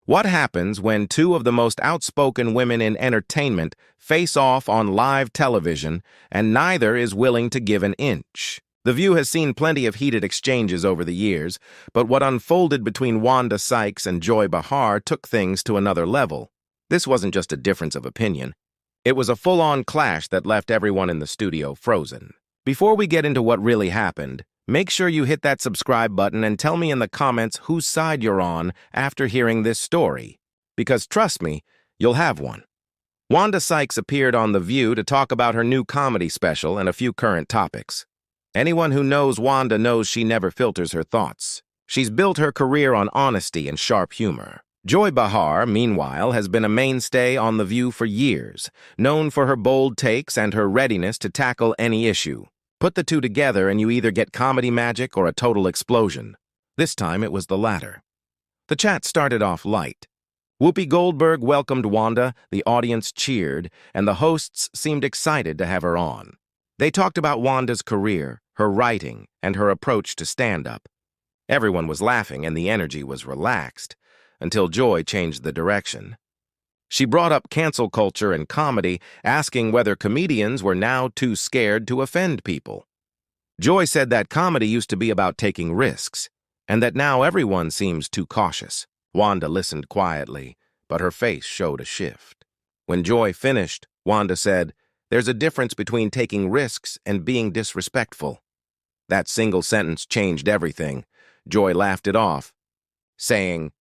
What happens when two of the most outspoken women in entertainment face off on live television and neither is willing to give an inch? The View has seen plenty of heated exchanges over the years, but what unfolded between Wanda Sykes and Joy Behar took things to another level. This wasn't just a difference of opinion. It was a full-on clash that left everyone in the studio frozen. Before we get into what really happened, make sure you hit that subscribe button and tell me in the comments whose side you're on after hearing this story. Because trust me, you'll have one. Wanda Sykes appeared on The View to talk about her new comedy special and a few current topics. Anyone who knows Wanda knows she never filters her thoughts. She's built her career on honesty and sharp humor. Joy Behar, meanwhile, has been a mainstay on The View for years, known for her bold takes and her readiness to tackle any issue. Put the two together and you either get comedy magic or a total explosion. This time it was the latter. The chat started off light. Whoopi Goldberg welcomed Wanda, the audience cheered, and the hosts seemed excited to have her on. They talked about Wanda's career, her writing, and her approach to stand-up. Everyone was laughing and the energy was relaxed, until Joy changed the direction. She brought up cancel culture and comedy, asking whether comedians were now too scared to offend people. Joy said that comedy used to be about taking risks, and that now everyone seems too cautious. Wanda listened quietly, but her face showed a shift. When Joy finished, Wanda said, "There's a difference between taking risks and being disrespectful." That single sentence changed everything. Joy laughed it off, saying,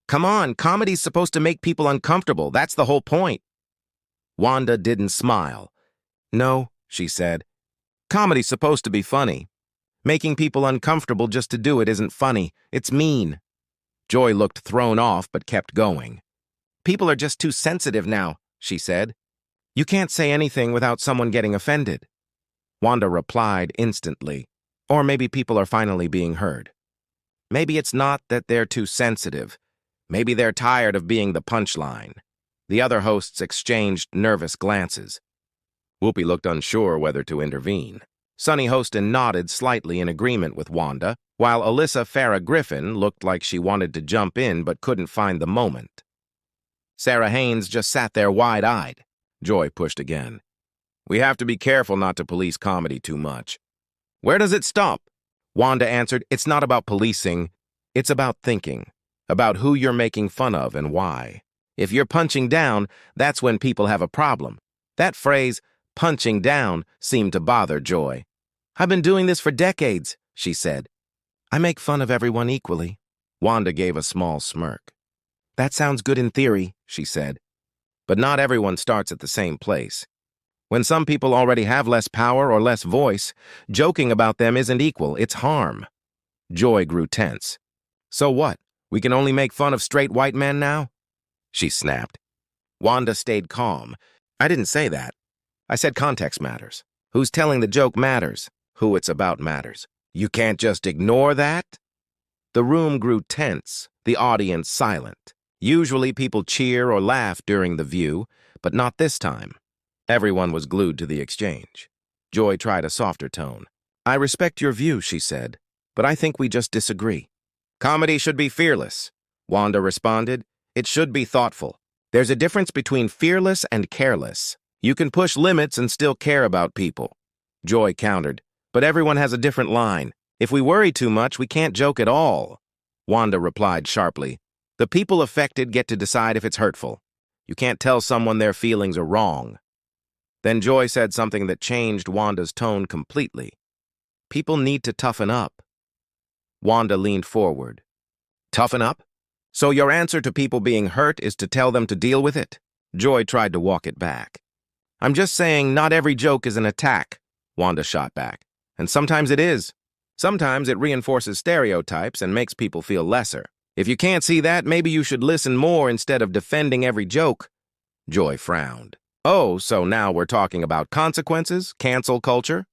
"Come on, comedy's supposed to make people uncomfortable. That's the whole point." Wanda didn't smile. "No," she said. "Comedy's supposed to be funny. Making people uncomfortable just to do it isn't funny. It's mean." Joy looked thrown off but kept going. "People are just too sensitive now," she said. "You can't say anything without someone getting offended." Wanda replied instantly, "Or maybe people are finally being heard. Maybe it's not that they're too sensitive. Maybe they're tired of being the punchline." The other hosts exchanged nervous glances. Whoopi looked unsure whether to intervene. Sunny Hostin nodded slightly in agreement with Wanda, while Alyssa Farrah Griffin looked like she wanted to jump in but couldn't find the moment. Sarah Haynes just sat there wide-eyed. Joy pushed again. "We have to be careful not to police comedy too much." "Where does it stop?" Wanda answered, "It's not about policing. It's about thinking. About who you're making fun of and why. If you're punching down, that's when people have a problem." That phrase, punching down, seemed to bother Joy. "I've been doing this for decades," she said. "I make fun of everyone equally." Wanda gave a small smirk. "That sounds good in theory," she said. "But not everyone starts at the same place. When some people already have less power or less voice, joking about them isn't equal, it's harm." Joy grew tense. "So what? We can only make fun of straight white men now?" she snapped. Wanda stayed calm. "I didn't say that. I said context matters. Who's telling the joke matters. Who it's about matters. You can't just ignore that?" The room grew tense, the audience silent. Usually people cheer or laugh during The View, but not this time. Everyone was glued to the exchange. Joy tried a softer tone. "I respect your view," she said, "but I think we just disagree." "Comedy should be fearless," Wanda responded. "It should be thoughtful. There's a difference between fearless and careless. You can push limits and still care about people." Joy countered, "But everyone has a different line. If we worry too much, we can't joke at all." Wanda replied sharply, "The people affected get to decide if it's hurtful. You can't tell someone their feelings are wrong." Then Joy said something that changed Wanda's tone completely. "People need to toughen up." Wanda leaned forward. "Toughen up? So your answer to people being hurt is to tell them to deal with it?" Joy tried to walk it back. "I'm just saying not every joke is an attack," Wanda shot back. "And sometimes it is. Sometimes it reinforces stereotypes and makes people feel lesser. If you can't see that, maybe you should listen more instead of defending every joke." Joy frowned. "Oh, so now we're talking about consequences, cancel culture?"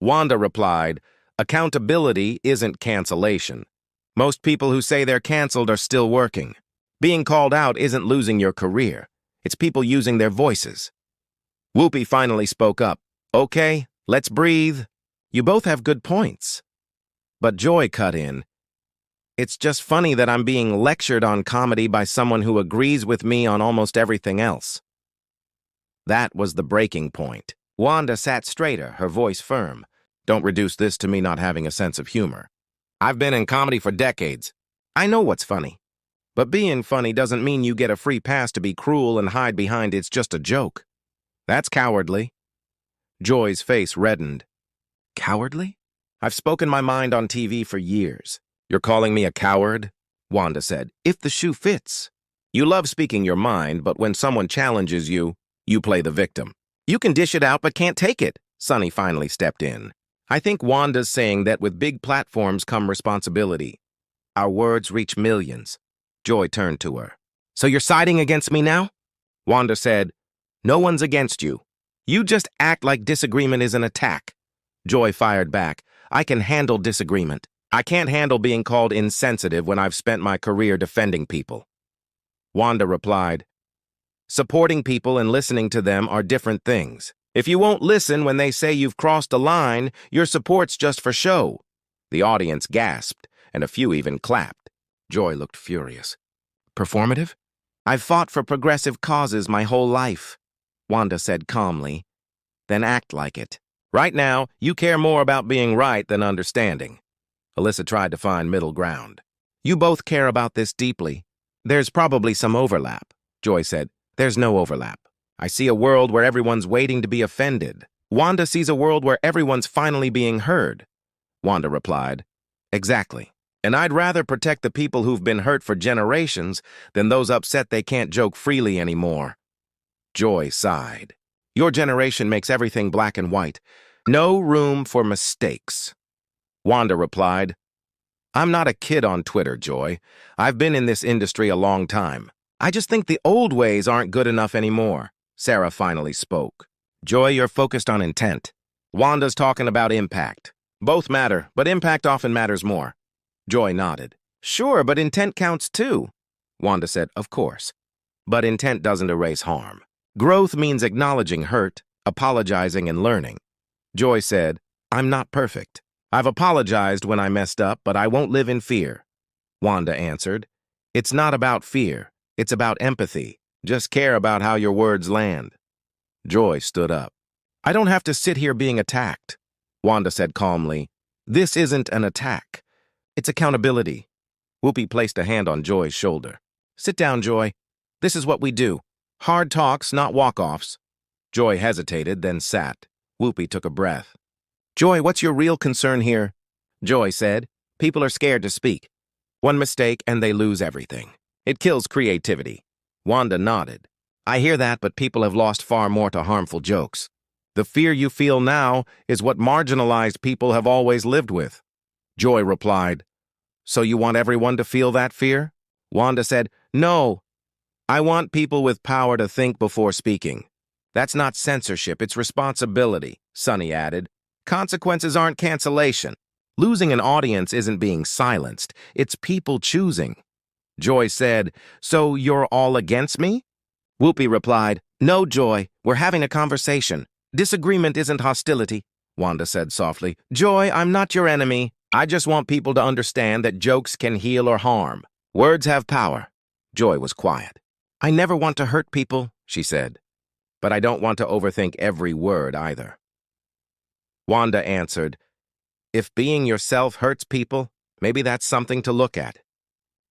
Wanda replied, "Accountability isn't cancellation. Most people who say they're canceled are still working. Being called out isn't losing your career. It's people using their voices." Whoopi finally spoke up. "Okay, let's breathe. You both have good points." But Joy cut in. It's just funny that I'm being lectured on comedy by someone who agrees with me on almost everything else. That was the breaking point. Wanda sat straighter, her voice firm. Don't reduce this to me not having a sense of humor. I've been in comedy for decades. I know what's funny. But being funny doesn't mean you get a free pass to be cruel and hide behind it's just a joke. That's cowardly. Joy's face reddened. Cowardly? I've spoken my mind on TV for years. You're calling me a coward? Wanda said. If the shoe fits. You love speaking your mind, but when someone challenges you, you play the victim. You can dish it out but can't take it. Sonny finally stepped in. I think Wanda's saying that with big platforms come responsibility. Our words reach millions. Joy turned to her. So you're siding against me now? Wanda said, no one's against you. You just act like disagreement is an attack. Joy fired back. I can handle disagreement. I can't handle being called insensitive when I've spent my career defending people. Wanda replied, supporting people and listening to them are different things. If you won't listen when they say you've crossed a line, your support's just for show. The audience gasped, and a few even clapped. Joy looked furious. Performative? I've fought for progressive causes my whole life, Wanda said calmly. Then act like it. Right now, you care more about being right than understanding. Alyssa tried to find middle ground. You both care about this deeply. There's probably some overlap. Joy said, there's no overlap. I see a world where everyone's waiting to be offended. Wanda sees a world where everyone's finally being heard. Wanda replied, exactly. And I'd rather protect the people who've been hurt for generations than those upset they can't joke freely anymore. Joy sighed. Your generation makes everything black and white. No room for mistakes. Wanda replied, I'm not a kid on Twitter, Joy. I've been in this industry a long time. I just think the old ways aren't good enough anymore. Sarah finally spoke. Joy, you're focused on intent. Wanda's talking about impact. Both matter, but impact often matters more. Joy nodded. Sure, but intent counts too. Wanda said, of course. But intent doesn't erase harm. Growth means acknowledging hurt, apologizing, and learning. Joy said, I'm not perfect. I've apologized when I messed up, but I won't live in fear. Wanda answered, it's not about fear. It's about empathy. Just care about how your words land. Joy stood up. I don't have to sit here being attacked. Wanda said calmly, this isn't an attack. It's accountability. Whoopi placed a hand on Joy's shoulder. Sit down, Joy. This is what we do. Hard talks, not walk-offs. Joy hesitated, then sat. Whoopi took a breath. Joy, what's your real concern here? Joy said, people are scared to speak. One mistake and they lose everything. It kills creativity. Wanda nodded. I hear that, but people have lost far more to harmful jokes. The fear you feel now is what marginalized people have always lived with. Joy replied, so you want everyone to feel that fear? Wanda said, no. I want people with power to think before speaking. That's not censorship, it's responsibility, Sonny added. Consequences aren't cancellation. Losing an audience isn't being silenced, it's people choosing. Joy said, so you're all against me? Whoopi replied, no, Joy, we're having a conversation. Disagreement isn't hostility. Wanda said softly, Joy, I'm not your enemy. I just want people to understand that jokes can heal or harm. Words have power. Joy was quiet. I never want to hurt people, she said. But I don't want to overthink every word either. Wanda answered, if being yourself hurts people, maybe that's something to look at.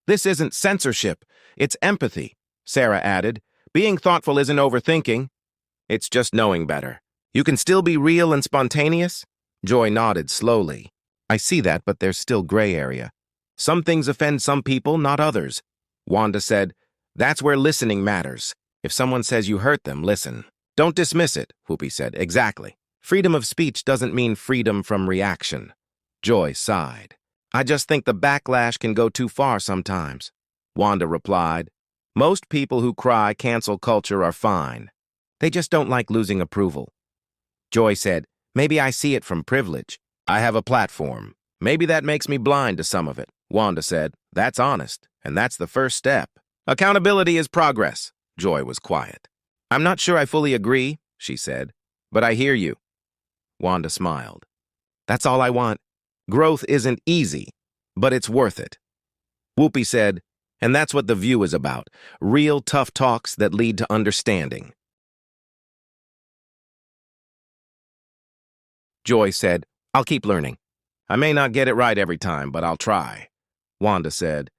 This isn't censorship, it's empathy, Sarah added. Being thoughtful isn't overthinking. It's just knowing better. You can still be real and spontaneous? Joy nodded slowly. I see that, but there's still gray area. Some things offend some people, not others. Wanda said, that's where listening matters. If someone says you hurt them, listen. Don't dismiss it, Whoopi said. Exactly. Freedom of speech doesn't mean freedom from reaction. Joy sighed. I just think the backlash can go too far sometimes. Wanda replied, most people who cry cancel culture are fine. They just don't like losing approval. Joy said, maybe I see it from privilege. I have a platform. Maybe that makes me blind to some of it. Wanda said, that's honest, and that's the first step. Accountability is progress. Joy was quiet. I'm not sure I fully agree, she said, but I hear you. Wanda smiled. That's all I want. Growth isn't easy, but it's worth it. Whoopi said, and that's what The View is about, real tough talks that lead to understanding. Joy said, I'll keep learning. I may not get it right every time, but I'll try. Wanda said,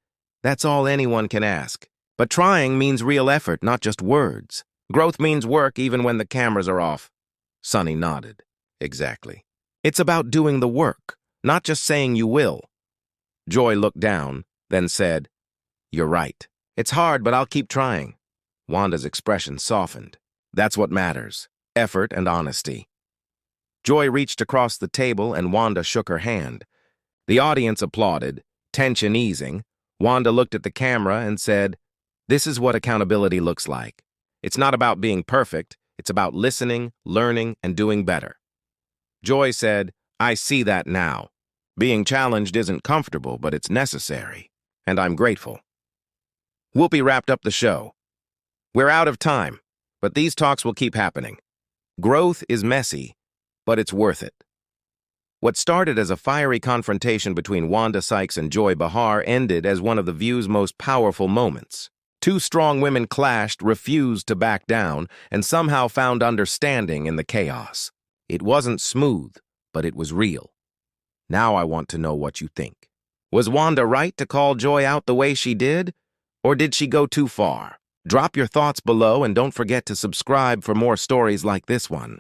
that's all anyone can ask. But trying means real effort, not just words. Growth means work even when the cameras are off. Sunny nodded. Exactly. It's about doing the work, not just saying you will. Joy looked down, then said, you're right. It's hard, but I'll keep trying. Wanda's expression softened. That's what matters. Effort and honesty. Joy reached across the table and Wanda shook her hand. The audience applauded, tension easing. Wanda looked at the camera and said, this is what accountability looks like. It's not about being perfect. It's about listening, learning, and doing better. Joy said, I see that now. Being challenged isn't comfortable, but it's necessary. And I'm grateful. Whoopi wrapped up the show. We're out of time, but these talks will keep happening. Growth is messy, but it's worth it. What started as a fiery confrontation between Wanda Sykes and Joy Behar ended as one of The View's most powerful moments. Two strong women clashed, refused to back down, and somehow found understanding in the chaos. It wasn't smooth, but it was real. Now I want to know what you think. Was Wanda right to call Joy out the way she did? Or did she go too far? Drop your thoughts below and don't forget to subscribe for more stories like this one.